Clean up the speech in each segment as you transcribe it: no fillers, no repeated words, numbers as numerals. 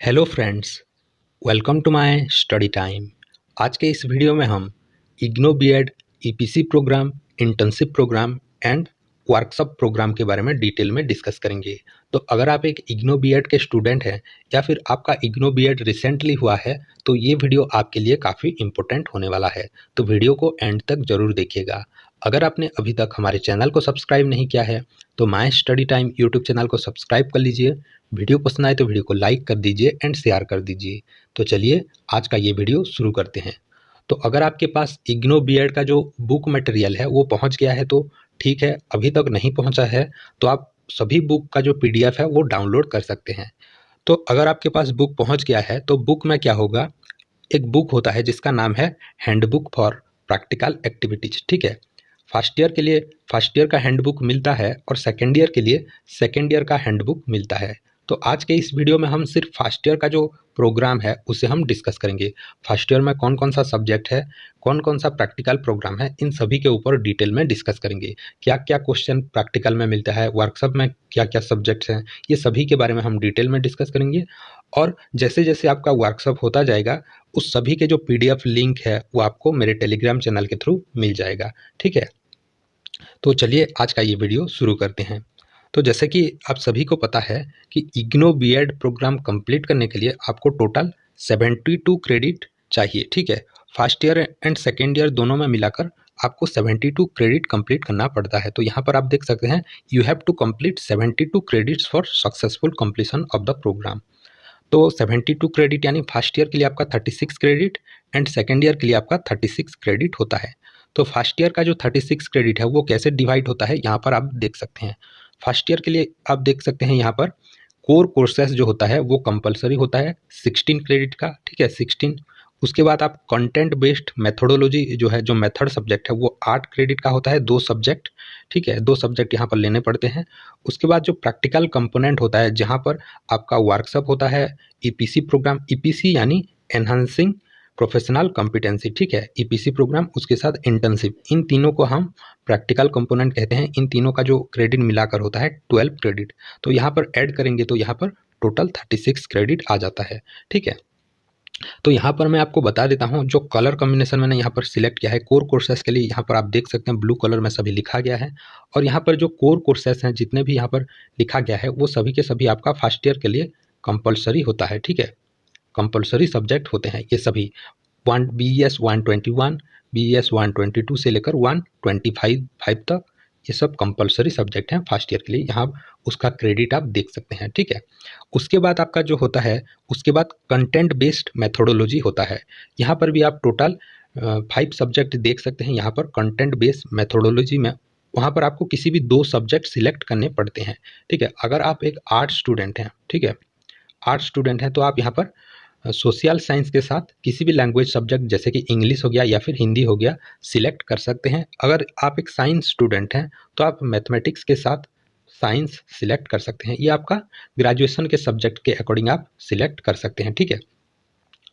Hello friends, welcome to my study time. आज के इस वीडियो में हम IGNOU BEd EPC programme, internship programme and workshop programme के बारे में डिटेल में डिस्कस करेंगे। तो अगर आप एक इग्नो बीएड के स्टूडेंट हैं या फिर आपका इग्नो बीएड रिसेंटली हुआ है तो ये वीडियो आपके लिए काफ़ी इम्पोर्टेंट होने वाला है। तो वीडियो को एंड तक ज़रूर देखिएगा। अगर आपने अभी तक हमारे चैनल को सब्सक्राइब नहीं किया है तो my study time YouTube channel को सब्सक्राइब कर लीजिए। वीडियो पसंद आए तो वीडियो को लाइक कर दीजिए एंड शेयर कर दीजिए। तो चलिए आज का ये वीडियो शुरू करते हैं। तो अगर आपके पास इग्नो बीएड का जो बुक मटेरियल है वो पहुंच गया है तो ठीक है, अभी तक नहीं पहुंचा है तो आप सभी बुक का जो पीडीएफ है वो डाउनलोड कर सकते हैं। तो अगर आपके पास बुक पहुंच गया है तो बुक में क्या होगा, एक बुक होता है जिसका नाम है हैंडबुक फॉर प्रैक्टिकल एक्टिविटीज। ठीक है, फर्स्ट ईयर के लिए फर्स्ट ईयर का हैंडबुक मिलता है और सेकेंड ईयर के लिए सेकेंड ईयर का हैंडबुक मिलता है। तो आज के इस वीडियो में हम सिर्फ फर्स्ट ईयर का जो प्रोग्राम है उसे हम डिस्कस करेंगे। फर्स्ट ईयर में कौन कौन सा सब्जेक्ट है, कौन कौन सा प्रैक्टिकल प्रोग्राम है, इन सभी के ऊपर डिटेल में डिस्कस करेंगे। क्या क्या क्वेश्चन प्रैक्टिकल में मिलता है, वर्कशॉप में क्या क्या सब्जेक्ट्स हैं, ये सभी के बारे में हम डिटेल में डिस्कस करेंगे। और जैसे जैसे आपका वर्कशॉप होता जाएगा उस सभी के जो पीडीएफ लिंक है वो आपको मेरे टेलीग्राम चैनल के थ्रू मिल जाएगा। ठीक है, तो चलिए आज का ये वीडियो शुरू करते हैं। तो जैसे कि आप सभी को पता है कि इग्नो बीएड प्रोग्राम कंप्लीट करने के लिए आपको टोटल 72 क्रेडिट चाहिए। ठीक है, first year and second year दोनों में मिलाकर आपको 72 क्रेडिट कंप्लीट करना पड़ता है। तो यहाँ पर आप देख सकते हैं you have to complete 72 credits for successful completion of the programme. तो 72 क्रेडिट यानी फर्स्ट ईयर के लिए आपका 36 क्रेडिट एंड सेकेंड ईयर के लिए आपका 36 क्रेडिट होता है। तो फर्स्ट ईयर का जो 36 क्रेडिट है वो कैसे डिवाइड होता है यहाँ पर आप देख सकते हैं। फर्स्ट ईयर के लिए आप देख सकते हैं यहाँ पर कोर कोर्सेस जो होता है वो कंपलसरी होता है 16 क्रेडिट का। ठीक है, 16। उसके बाद आप कंटेंट बेस्ड मेथोडोलॉजी जो है, जो मेथड सब्जेक्ट है वो 8 क्रेडिट का होता है, 2 सब्जेक्ट। ठीक है, 2 सब्जेक्ट यहाँ पर लेने पड़ते हैं। उसके बाद जो प्रैक्टिकल कंपोनेंट होता है जहाँ पर आपका वर्कशॉप होता है, ईपीसी प्रोग्राम, ईपीसी यानी एनहांसिंग प्रोफेशनल कॉम्पिटेंसी। ठीक है, ईपीसी प्रोग्राम, उसके साथ इंटर्नशिप, इन तीनों को हम प्रैक्टिकल कंपोनेंट कहते हैं। इन तीनों का जो क्रेडिट मिलाकर होता है 12 क्रेडिट। तो यहाँ पर ऐड करेंगे तो यहाँ पर टोटल 36 क्रेडिट आ जाता है। ठीक है, तो यहाँ पर मैं आपको बता देता हूँ जो कलर कॉम्बिनेशन मैंने यहाँ पर सिलेक्ट किया है कोर कोर्सेस के लिए, यहाँ पर आप देख सकते हैं ब्लू कलर में सभी लिखा गया है। और यहाँ पर जो कोर कोर्सेस हैं जितने भी यहाँ पर लिखा गया है वो सभी के सभी आपका फर्स्ट ईयर के लिए कंपलसरी होता है। ठीक है, कंपलसरी सब्जेक्ट होते हैं ये सभी। BS 121, BS 122 से लेकर 125 तक ये सब कंपलसरी सब्जेक्ट हैं फर्स्ट ईयर के लिए। यहाँ उसका क्रेडिट आप देख सकते हैं। ठीक है, उसके बाद आपका जो होता है, उसके बाद कंटेंट बेस्ड मेथोडोलॉजी होता है। यहाँ पर भी आप टोटल 5 सब्जेक्ट देख सकते हैं। यहाँ पर कंटेंट बेस्ड मेथोडोलॉजी में वहाँ पर आपको किसी भी 2 सब्जेक्ट सिलेक्ट करने पड़ते हैं। ठीक है, अगर आप एक आर्ट स्टूडेंट हैं, ठीक है, आर्ट स्टूडेंट हैं तो आप यहाँ पर सोशल साइंस के साथ किसी भी लैंग्वेज सब्जेक्ट जैसे कि इंग्लिश हो गया या फिर हिंदी हो गया सिलेक्ट कर सकते हैं। अगर आप एक साइंस स्टूडेंट हैं तो आप मैथमेटिक्स के साथ साइंस सिलेक्ट कर सकते हैं। ये आपका ग्रेजुएशन के सब्जेक्ट के अकॉर्डिंग आप सिलेक्ट कर सकते हैं। ठीक है,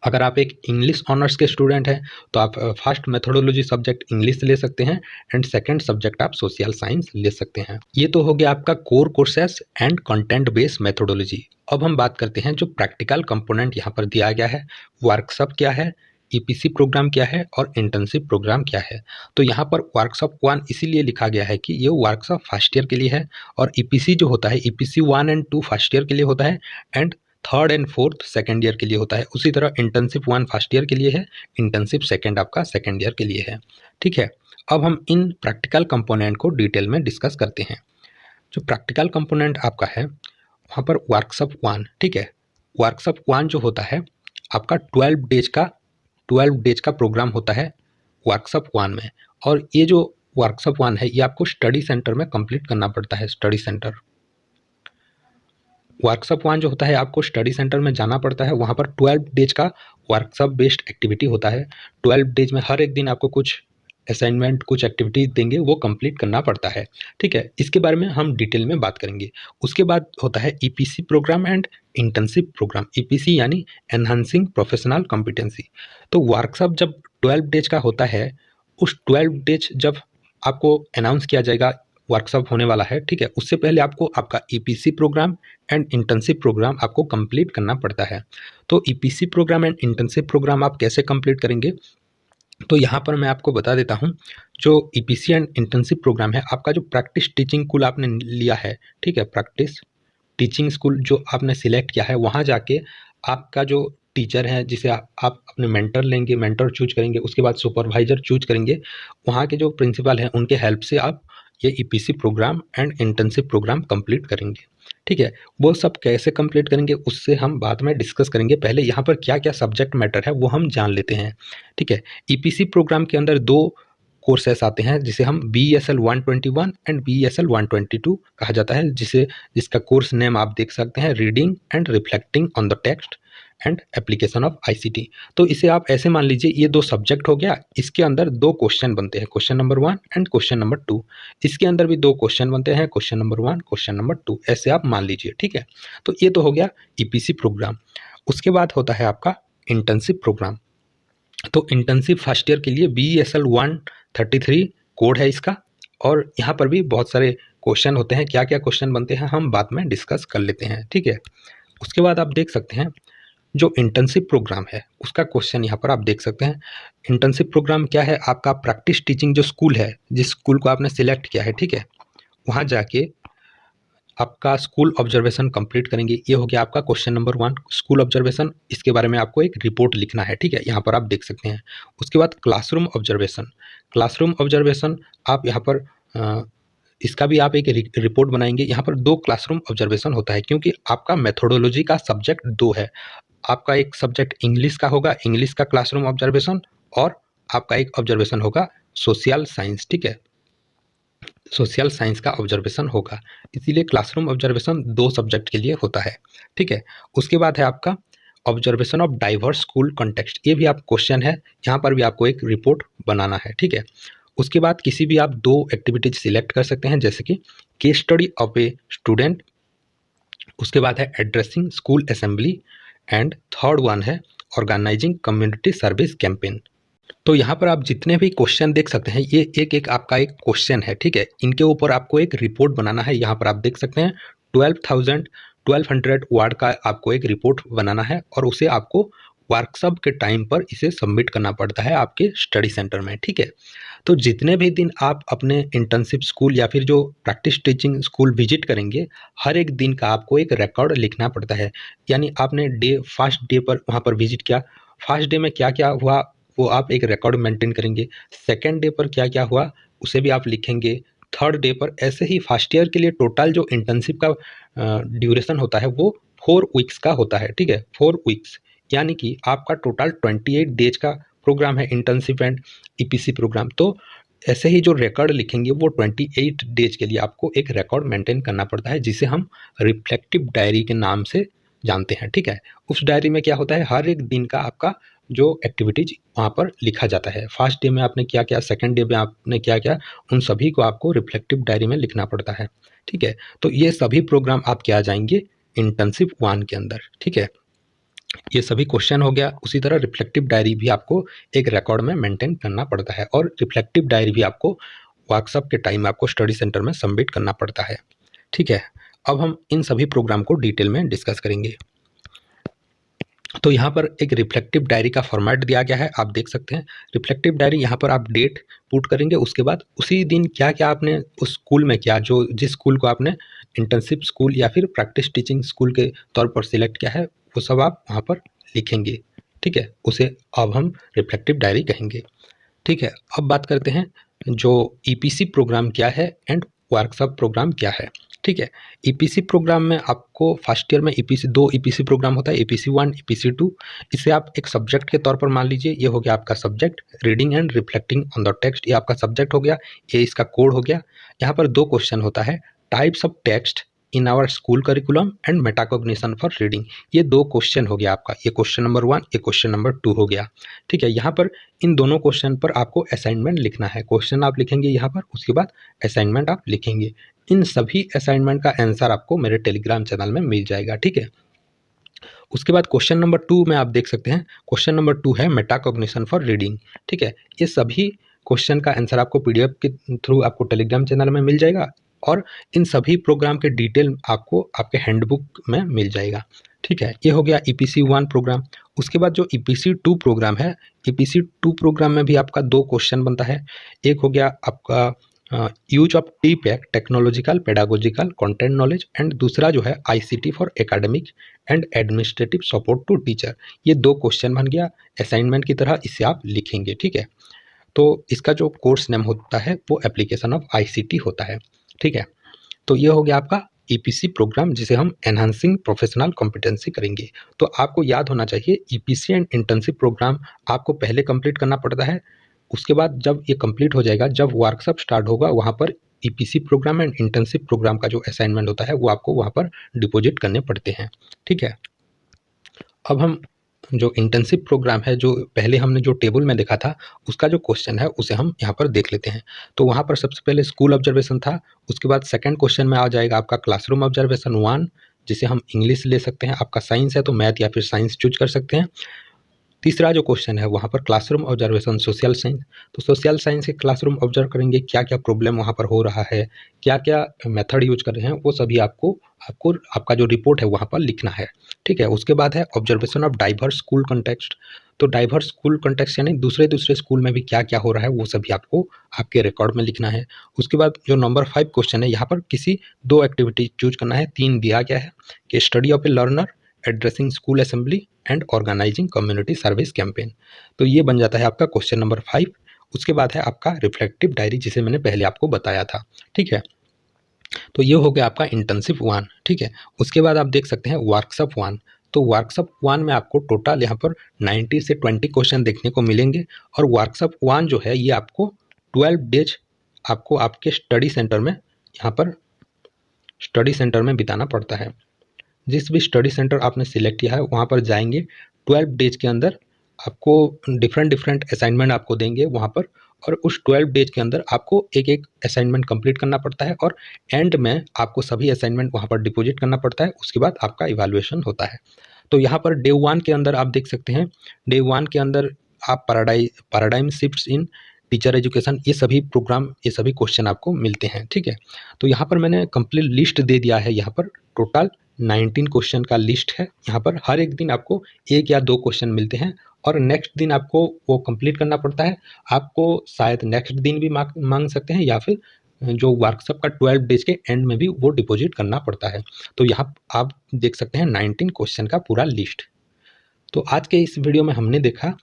अगर आप एक इंग्लिश ऑनर्स के स्टूडेंट हैं तो आप फर्स्ट मेथोडोलॉजी सब्जेक्ट इंग्लिश ले सकते हैं एंड सेकंड सब्जेक्ट आप सोशल साइंस ले सकते हैं। ये तो हो गया आपका core courses and content based methodology. अब हम बात करते हैं जो प्रैक्टिकल कंपोनेंट यहाँ पर दिया गया है, वर्कशॉप क्या है, ईपीसी प्रोग्राम क्या है और इंटर्नशिप प्रोग्राम क्या है। तो यहाँ पर वर्कशॉप 1 इसीलिए लिखा गया है कि ये वर्कशॉप फर्स्ट ईयर के लिए है और ईपीसी जो होता है, ईपीसी 1 एंड 2 फर्स्ट ईयर के लिए होता है and third and fourth second year के लिए होता है। उसी तरह इंटर्नशिप 1 फर्स्ट ईयर के लिए है, इंटर्नशिप सेकेंड आपका सेकेंड ईयर के लिए है। ठीक है, अब हम इन प्रैक्टिकल कंपोनेंट को डिटेल में डिस्कस करते हैं। जो प्रैक्टिकल कंपोनेंट आपका है वहाँ पर वर्कशॉप 1, ठीक है, वर्कशॉप 1 जो होता है आपका 12 डेज का प्रोग्राम होता है वर्कशॉप 1 में। और ये जो वर्कशॉप 1 है ये आपको स्टडी सेंटर में कंप्लीट करना पड़ता है। स्टडी सेंटर वर्कशॉप 1 जो होता है आपको स्टडी सेंटर में जाना पड़ता है। वहाँ पर 12 डेज का वर्कशॉप बेस्ड एक्टिविटी होता है। 12 डेज में हर एक दिन आपको कुछ असाइनमेंट, कुछ एक्टिविटी देंगे, वो कंप्लीट करना पड़ता है। ठीक है, इसके बारे में हम डिटेल में बात करेंगे। उसके बाद होता है EPC programme and internship programme. EPC यानी एनहांसिंग प्रोफेशनल कॉम्पिटेंसी। तो वर्कशॉप जब 12 डेज का होता है, उस 12 डेज जब आपको अनाउंस किया जाएगा वर्कशॉप होने वाला है, ठीक है, उससे पहले आपको आपका EPC programme and internship programme आपको कंप्लीट करना पड़ता है। तो EPC programme and internship programme आप कैसे कंप्लीट करेंगे, तो यहाँ पर मैं आपको बता देता हूँ। जो ईपीसी एंड इंटर्नशिप प्रोग्राम है, आपका जो प्रैक्टिस टीचिंग स्कूल आपने लिया है, ठीक है, प्रैक्टिस टीचिंग स्कूल जो आपने सिलेक्ट किया है, वहाँ जाके आपका जो टीचर है जिसे आप अपने मेंटर लेंगे, मेंटर चूज करेंगे, उसके बाद सुपरवाइजर चूज करेंगे, वहाँ के जो प्रिंसिपल हैं उनके हेल्प से आप ये EPC programme and internship programme complete करेंगे, ठीक है। वो सब कैसे कंप्लीट करेंगे उससे हम बाद में डिस्कस करेंगे, पहले यहाँ पर क्या क्या सब्जेक्ट मैटर है वो हम जान लेते हैं, ठीक है। ईपीसी प्रोग्राम के अंदर 2 कोर्सेस आते हैं जिसे हम BESL 121 एंड BESL 122 कहा जाता है, जिसका कोर्स नेम आप देख सकते हैं, reading and reflecting on the text and application of ICT. तो इसे आप ऐसे मान लीजिए, ये 2 सब्जेक्ट हो गया, इसके अंदर 2 क्वेश्चन बनते हैं, question number 1 and question number 2। इसके अंदर भी 2 क्वेश्चन बनते हैं, क्वेश्चन नंबर 1 क्वेश्चन नंबर 2, ऐसे आप मान लीजिए, ठीक है। तो ये तो हो गया ईपीसी प्रोग्राम। उसके बाद होता है आपका इंटर्नशिप प्रोग्राम। तो इंटर्नशिप फर्स्ट ईयर के लिए BESL 133 कोड है इसका, और यहाँ पर भी बहुत सारे क्वेश्चन होते हैं, क्या क्या क्वेश्चन बनते हैं हम बाद में डिस्कस कर लेते हैं, ठीक है। उसके बाद आप देख सकते हैं जो इंटर्नशिप प्रोग्राम है उसका क्वेश्चन यहाँ पर आप देख सकते हैं। इंटर्नशिप प्रोग्राम क्या है, आपका प्रैक्टिस टीचिंग जो स्कूल है, जिस स्कूल को आपने सिलेक्ट किया है, ठीक है, वहाँ जाके आपका स्कूल ऑब्जर्वेशन कंप्लीट करेंगे। ये हो गया आपका क्वेश्चन नंबर 1, स्कूल ऑब्जर्वेशन। इसके बारे में आपको एक रिपोर्ट लिखना है, ठीक है, यहाँ पर आप देख सकते हैं। उसके बाद क्लासरूम ऑब्जर्वेशन, क्लासरूम ऑब्जर्वेशन आप यहाँ पर इसका भी आप एक रिपोर्ट बनाएंगे। यहाँ पर 2 क्लासरूम ऑब्जर्वेशन होता है, क्योंकि आपका मेथोडोलॉजी का सब्जेक्ट 2 है। आपका एक सब्जेक्ट इंग्लिश का होगा, इंग्लिश का क्लासरूम ऑब्जर्वेशन, और आपका एक ऑब्जर्वेशन होगा सोशल साइंस, ठीक है, सोशल साइंस का ऑब्जर्वेशन होगा। इसीलिए क्लासरूम ऑब्जर्वेशन 2 सब्जेक्ट के लिए होता है, ठीक है। उसके बाद है आपका observation of diverse school context, ये भी आप क्वेश्चन है, यहाँ पर भी आपको एक रिपोर्ट बनाना है, ठीक है। उसके बाद किसी भी आप 2 एक्टिविटीज सिलेक्ट कर सकते हैं, जैसे कि case study of a student, उसके बाद है addressing school assembly, and third one है ऑर्गेनाइजिंग कम्युनिटी सर्विस कैंपेन। तो यहाँ पर आप जितने भी क्वेश्चन देख सकते हैं, ये एक एक आपका एक क्वेश्चन है, ठीक है। इनके ऊपर आपको एक रिपोर्ट बनाना है। यहाँ पर आप देख सकते हैं 1200 वर्ड का आपको एक रिपोर्ट बनाना है, और उसे आपको वर्कशॉप के टाइम पर इसे सबमिट करना पड़ता है आपके स्टडी सेंटर में, ठीक है। तो जितने भी दिन आप अपने इंटर्नशिप स्कूल या फिर जो प्रैक्टिस टीचिंग स्कूल विजिट करेंगे, हर एक दिन का आपको एक रिकॉर्ड लिखना पड़ता है। यानी आपने फर्स्ट डे पर वहाँ पर विजिट किया, फर्स्ट डे में क्या क्या हुआ वो आप एक रिकॉर्ड मेंटेन करेंगे, सेकेंड डे पर क्या क्या हुआ उसे भी आप लिखेंगे, थर्ड डे पर, ऐसे ही फर्स्ट ईयर के लिए टोटल जो इंटर्नशिप का ड्यूरेशन होता है वो 4 वीक्स का होता है, ठीक है, 4 वीक्स। यानी कि आपका टोटल 28 डेज का प्रोग्राम है इंटर्नशिप एंड ईपीसी प्रोग्राम। तो ऐसे ही जो रिकॉर्ड लिखेंगे वो 28 डेज के लिए आपको एक रिकॉर्ड मेंटेन करना पड़ता है, जिसे हम रिफ्लेक्टिव डायरी के नाम से जानते हैं, ठीक है। उस डायरी में क्या होता है, हर एक दिन का आपका जो एक्टिविटीज वहाँ पर लिखा जाता है, फर्स्ट डे में आपने क्या क्या, सेकंड डे में आपने क्या क्या, उन सभी को आपको रिफ्लेक्टिव डायरी में लिखना पड़ता है, ठीक है। तो ये सभी प्रोग्राम आपके आ जाएंगे इंटर्नशिप 1 के अंदर, ठीक है। ये सभी क्वेश्चन हो गया। उसी तरह रिफ्लेक्टिव डायरी भी आपको एक रिकॉर्ड में मेंटेन करना पड़ता है, और रिफ्लेक्टिव डायरी भी आपको वर्कशॉप के टाइम आपको स्टडी सेंटर में सबमिट करना पड़ता है, ठीक है। अब हम इन सभी प्रोग्राम को डिटेल में डिस्कस करेंगे। तो यहाँ पर एक रिफ्लेक्टिव डायरी का फॉर्मेट दिया गया है, आप देख सकते हैं। रिफ्लेक्टिव डायरी, यहाँ पर आप डेट पुट करेंगे, उसके बाद उसी दिन क्या क्या आपने उस स्कूल में किया, जो जिस स्कूल को आपने इंटर्नशिप स्कूल या फिर प्रैक्टिस टीचिंग स्कूल के तौर पर सिलेक्ट किया है, वो सब आप वहाँ पर लिखेंगे, ठीक है। उसे अब हम रिफ्लेक्टिव डायरी कहेंगे, ठीक है। अब बात करते हैं जो ईपीसी प्रोग्राम क्या है एंड वर्कशॉप प्रोग्राम क्या है, ठीक है। ईपीसी प्रोग्राम में आपको फर्स्ट ईयर में ईपीसी 2 ईपीसी प्रोग्राम होता है, ईपीसी 1 ईपीसी 2। इसे आप एक सब्जेक्ट के तौर पर मान लीजिए। ये हो गया आपका subject reading and reflecting on the text, ये आपका सब्जेक्ट हो गया, ये इसका कोड हो गया। यहाँ पर 2 क्वेश्चन होता है, types of text in our school curriculum and metacognition for reading. ये 2 क्वेश्चन हो गया आपका, ये क्वेश्चन नंबर 1, ये क्वेश्चन नंबर 2 हो गया, ठीक है। यहाँ पर इन दोनों क्वेश्चन पर आपको असाइनमेंट लिखना है। क्वेश्चन आप लिखेंगे यहाँ पर, उसके बाद असाइनमेंट आप लिखेंगे। इन सभी असाइनमेंट का आंसर आपको मेरे टेलीग्राम चैनल में मिल जाएगा, ठीक है। उसके बाद क्वेश्चन नंबर 2 में आप देख सकते हैं, क्वेश्चन नंबर 2 है मेटाकॉग्निशन फॉर रीडिंग, ठीक है। ये सभी क्वेश्चन का आंसर आपको PDF के थ्रू आपको टेलीग्राम चैनल में मिल जाएगा और इन सभी प्रोग्राम के डिटेल आपको आपके हैंडबुक में मिल जाएगा। ठीक है, ये हो गया EPC 1 प्रोग्राम। उसके बाद जो EPC 2 प्रोग्राम है, EPC 2 प्रोग्राम में भी आपका 2 क्वेश्चन बनता है। एक हो गया आपका use of TPAC technological pedagogical content knowledge, and दूसरा जो है ICT for academic and administrative support to teacher. ये 2 क्वेश्चन बन गया असाइनमेंट की तरह, इसे आप लिखेंगे। ठीक है, तो इसका जो कोर्स नेम होता है वो एप्लीकेशन ऑफ ICT होता है। ठीक है, तो ये हो गया आपका EPC प्रोग्राम, जिसे हम एनहांसिंग प्रोफेशनल कॉम्पिटेंसी करेंगे। तो आपको याद होना चाहिए EPC एंड इंटर्नशिप प्रोग्राम आपको पहले कंप्लीट करना पड़ता है। उसके बाद जब ये कंप्लीट हो जाएगा, जब वर्कशॉप स्टार्ट होगा, वहाँ पर EPC programme and internship programme का जो असाइनमेंट होता है वो आपको वहाँ पर डिपॉजिट करने पड़ते हैं। ठीक है, अब हम जो इंटर्नशिप प्रोग्राम है, जो पहले हमने जो टेबल में देखा था, उसका जो क्वेश्चन है उसे हम यहाँ पर देख लेते हैं। तो वहाँ पर सबसे पहले स्कूल ऑब्जर्वेशन था। उसके बाद सेकंड क्वेश्चन में आ जाएगा आपका क्लासरूम ऑब्जर्वेशन 1, जिसे हम इंग्लिश ले सकते हैं। आपका साइंस है तो मैथ या फिर साइंस चूज कर सकते हैं। तीसरा जो क्वेश्चन है वहाँ पर क्लासरूम ऑब्जर्वेशन सोशल साइंस। तो सोशल साइंस के क्लासरूम ऑब्जर्व करेंगे, क्या क्या प्रॉब्लम वहाँ पर हो रहा है, क्या क्या मेथड यूज कर रहे हैं, वो सभी आपको आपको आपका जो रिपोर्ट है वहाँ पर लिखना है। ठीक है, उसके बाद है observation of diverse school context. तो डाइवर्स स्कूल कंटेक्स्ट यानी दूसरे दूसरे स्कूल में भी क्या क्या हो रहा है वो सभी आपको आपके रिकॉर्ड में लिखना है। उसके बाद जो नंबर 5 क्वेश्चन है, यहाँ पर किसी 2 एक्टिविटी चूज करना है। 3 दिया गया है कि study of a learner, addressing school assembly and organising community service campaign. तो ये बन जाता है आपका क्वेश्चन नंबर 5। उसके बाद है आपका रिफ्लेक्टिव डायरी, जिसे मैंने पहले आपको बताया था। ठीक है, तो ये हो गया आपका इंटर्नशिप 1। ठीक है, उसके बाद आप देख सकते हैं वर्कशॉप 1। तो वर्कशॉप 1 में आपको टोटल यहाँ पर 90 से 20 क्वेश्चन देखने को मिलेंगे। और वर्कशॉप 1 जो है ये आपको 12 डेज आपको आपके स्टडी सेंटर में, यहाँ पर स्टडी सेंटर में बिताना पड़ता है। जिस भी स्टडी सेंटर आपने सिलेक्ट किया है वहाँ पर जाएंगे। 12 डेज के अंदर आपको डिफरेंट डिफरेंट असाइनमेंट आपको देंगे वहाँ पर, और उस 12 डेज के अंदर आपको एक एक असाइनमेंट कंप्लीट करना पड़ता है, और एंड में आपको सभी असाइनमेंट वहाँ पर डिपॉजिट करना पड़ता है। उसके बाद आपका इवैल्यूएशन होता है। तो यहाँ पर डे 1 के अंदर आप देख सकते हैं, डे 1 के अंदर आप पैराडाइम शिफ्ट्स इन टीचर एजुकेशन, ये सभी प्रोग्राम, ये सभी क्वेश्चन आपको मिलते हैं। ठीक है, तो यहाँ पर मैंने कंप्लीट लिस्ट दे दिया है। यहाँ पर टोटल 19 क्वेश्चन का लिस्ट है। यहाँ पर हर एक दिन आपको 1 या 2 क्वेश्चन मिलते हैं, और नेक्स्ट दिन आपको वो कंप्लीट करना पड़ता है। आपको शायद नेक्स्ट दिन भी मांग सकते हैं, या फिर जो वर्कशॉप का 12 डेज के एंड में भी वो डिपॉजिट करना पड़ता है। तो यहाँ आप देख सकते हैं 19 क्वेश्चन का पूरा लिस्ट। तो आज के इस वीडियो में हमने देखा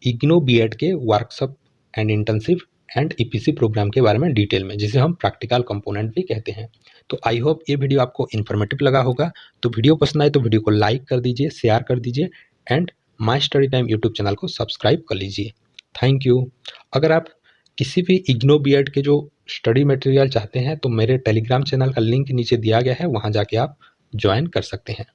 इग्नो बीएड के workshop and internship and EPC programme के बारे में डिटेल में, जिसे हम प्रैक्टिकल कंपोनेंट भी कहते हैं। तो आई होप ये वीडियो आपको इन्फॉर्मेटिव लगा होगा। तो वीडियो पसंद आए तो वीडियो को लाइक कर दीजिए, शेयर कर दीजिए, and my study time YouTube channel को सब्सक्राइब कर लीजिए। Thank you. अगर आप किसी भी इग्नो बीएड के जो स्टडी मटेरियल चाहते हैं तो मेरे टेलीग्राम चैनल का लिंक नीचे दिया गया है, वहाँ जाके आप ज्वाइन कर सकते हैं।